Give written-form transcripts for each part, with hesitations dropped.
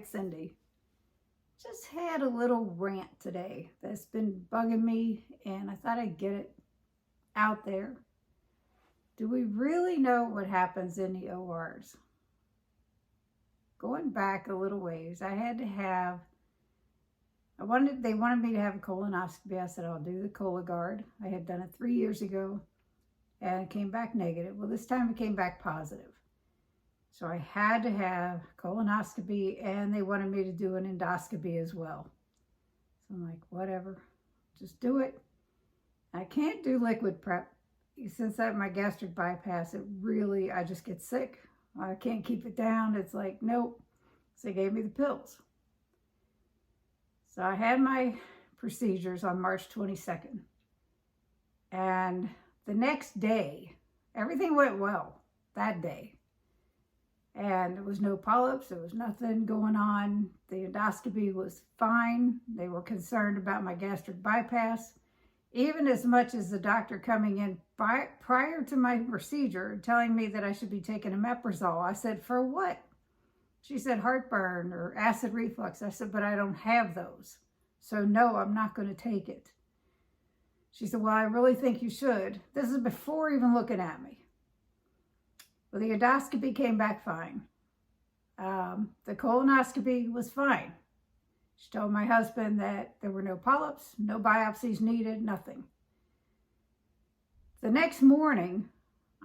right, Cindy. Just had a little rant today that's been bugging me, and I thought I'd get it out there. Do we really know what happens in the ORs? Going back a little ways, they wanted me to have a colonoscopy. I said, I'll do the Cologuard. I had done it 3 years ago, and it came back negative. Well, this time it came back positive. So I had to have colonoscopy, and they wanted me to do an endoscopy as well. So I'm like, whatever, just do it. I can't do liquid prep. Since I have my gastric bypass, I just get sick. I can't keep it down. It's like, nope. So they gave me the pills. So I had my procedures on March 22nd. And the next day, everything went well that day. And there was no polyps, there was nothing going on. The endoscopy was fine. They were concerned about my gastric bypass. Even as much as the doctor coming in prior to my procedure telling me that I should be taking omeprazole. I said, for what? She said heartburn or acid reflux. I said, but I don't have those. So no, I'm not going to take it. She said, well, I really think you should. This is before even looking at me. Well, the endoscopy came back fine. The colonoscopy was fine. She told my husband that there were no polyps, no biopsies needed, nothing. The next morning,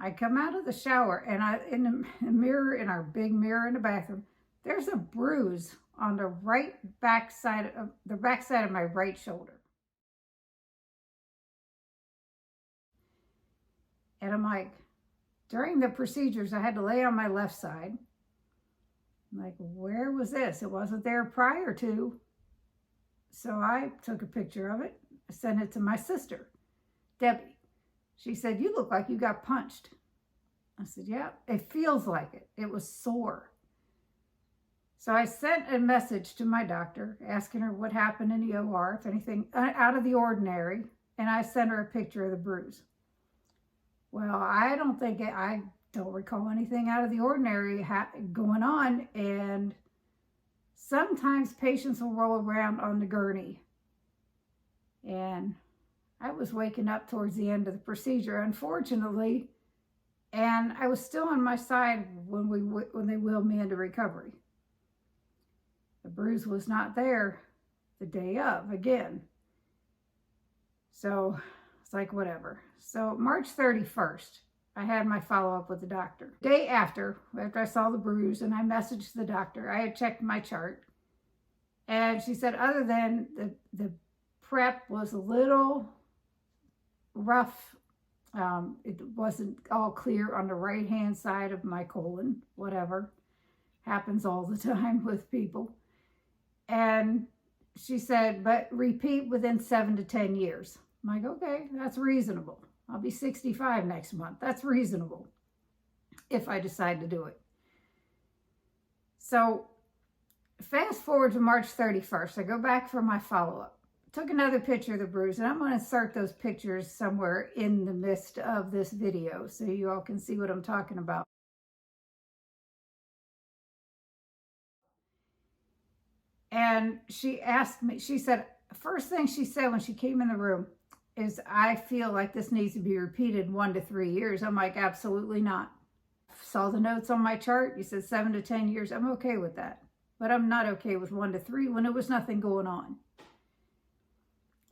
I come out of the shower, and in the mirror, in our big mirror in the bathroom, there's a bruise on the back side of my right shoulder. And I'm like, during the procedures, I had to lay on my left side. I'm like, where was this? It wasn't there prior to. So I took a picture of it. I sent it to my sister, Debbie. She said, you look like you got punched. I said, yeah, it feels like it. It was sore. So I sent a message to my doctor asking her what happened in the OR, if anything out of the ordinary. And I sent her a picture of the bruise. Well, I don't recall anything out of the ordinary going on. And sometimes patients will roll around on the gurney. And I was waking up towards the end of the procedure, unfortunately. And I was still on my side when they wheeled me into recovery. The bruise was not there the day of again. So it's like, whatever. So March 31st, I had my follow-up with the doctor. Day after I saw the bruise, and I messaged the doctor, I had checked my chart. And she said, other than the prep was a little rough, it wasn't all clear on the right-hand side of my colon, whatever. Happens all the time with people. And she said, but repeat within 7 to 10 years. I'm like, okay, that's reasonable. I'll be 65 next month. That's reasonable if I decide to do it. So fast forward to March 31st. I go back for my follow-up. Took another picture of the bruise, and I'm going to insert those pictures somewhere in the midst of this video so you all can see what I'm talking about. And she asked me, she said, first thing she said when she came in the room is, I feel like this needs to be repeated 1 to 3 years. I'm like, absolutely not. Saw the notes on my chart. You said 7 to 10 years. I'm okay with that. But I'm not okay with 1 to 3 when there was nothing going on.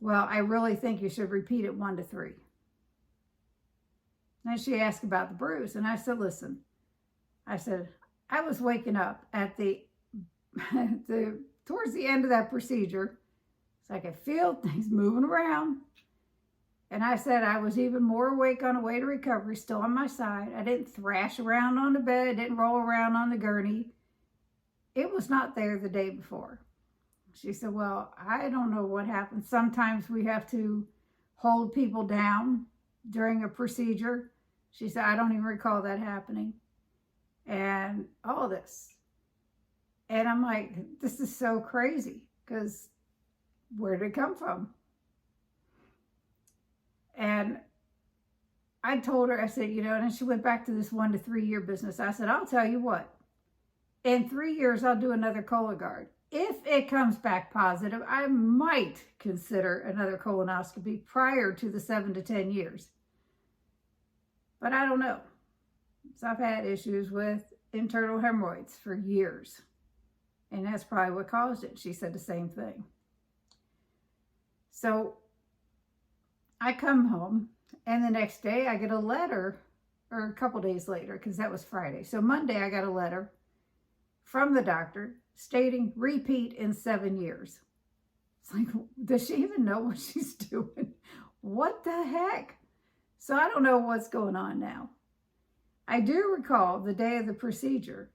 Well, I really think you should repeat it 1 to 3. Then she asked about the bruise. And I said, listen, I was waking up at towards the end of that procedure. It's like I feel things moving around. And I said I was even more awake on the way to recovery, still on my side. I didn't thrash around on the bed, didn't roll around on the gurney. It was not there the day before. She said, well, I don't know what happened. Sometimes we have to hold people down during a procedure. She said, I don't even recall that happening. And all this. And I'm like, this is so crazy, because where did it come from? And I told her, I said, and she went back to this 1 to 3 year business. I said, I'll tell you what, In 3 years, I'll do another Cologuard. If it comes back positive, I might consider another colonoscopy prior to the 7 to 10 years. But I don't know. So I've had issues with internal hemorrhoids for years. And that's probably what caused it. She said the same thing. So I come home, and the next day I get a letter, or a couple days later, because that was Friday. So Monday I got a letter from the doctor stating repeat in 7 years. It's like, does she even know what she's doing? What the heck? So I don't know what's going on now. I do recall the day of the procedure,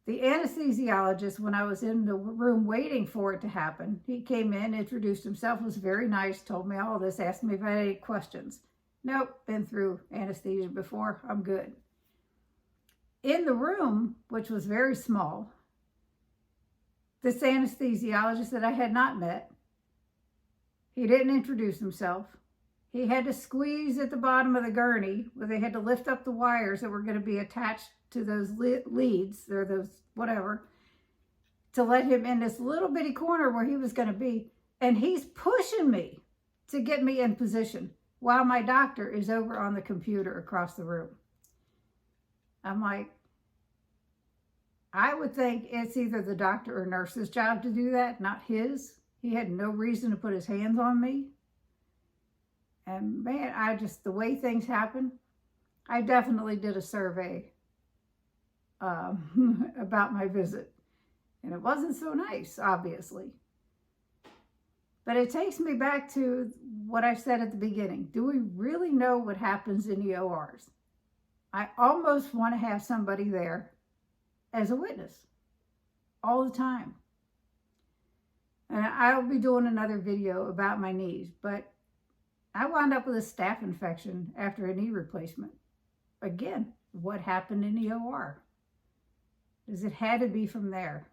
the anesthesiologist, when I was in the room waiting for it to happen, he came in, introduced himself, was very nice, told me all this, asked me if I had any questions. Nope, been through anesthesia before, I'm good. In the room, which was very small, this anesthesiologist that I had not met, he didn't introduce himself. He had to squeeze at the bottom of the gurney where they had to lift up the wires that were going to be attached to those leads or those whatever to let him in this little bitty corner where he was going to be. And he's pushing me to get me in position while my doctor is over on the computer across the room. I'm like, I would think it's either the doctor or nurse's job to do that, not his. He had no reason to put his hands on me. And man, the way things happen, I definitely did a survey about my visit. And it wasn't so nice, obviously. But it takes me back to what I said at the beginning. Do we really know what happens in the ORs? I almost want to have somebody there as a witness all the time. And I'll be doing another video about my knees, but I wound up with a staph infection after a knee replacement. Again, what happened in the OR? Because it had to be from there.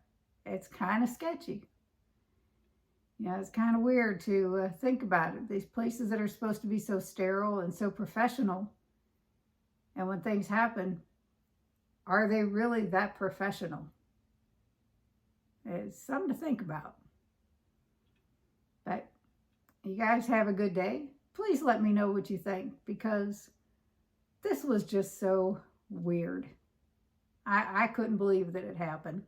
It's kind of sketchy. You know, it's kind of weird to think about it. These places that are supposed to be so sterile and so professional, and when things happen, are they really that professional? It's something to think about. But you guys have a good day. Please let me know what you think, because this was just so weird. I couldn't believe that it happened.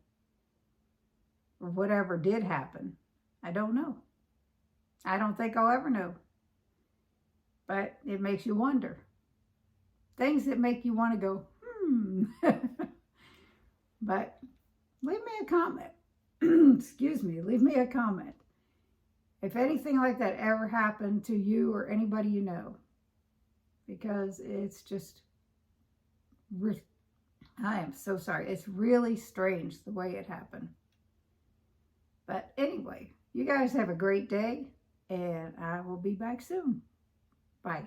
Or whatever did happen. I don't know. I don't think I'll ever know. But it makes you wonder. Things that make you want to go, But leave me a comment. Excuse me, leave me a comment. If anything like that ever happened to you or anybody you know, because it's just, I am so sorry. It's really strange the way it happened. But anyway, you guys have a great day, and I will be back soon. Bye.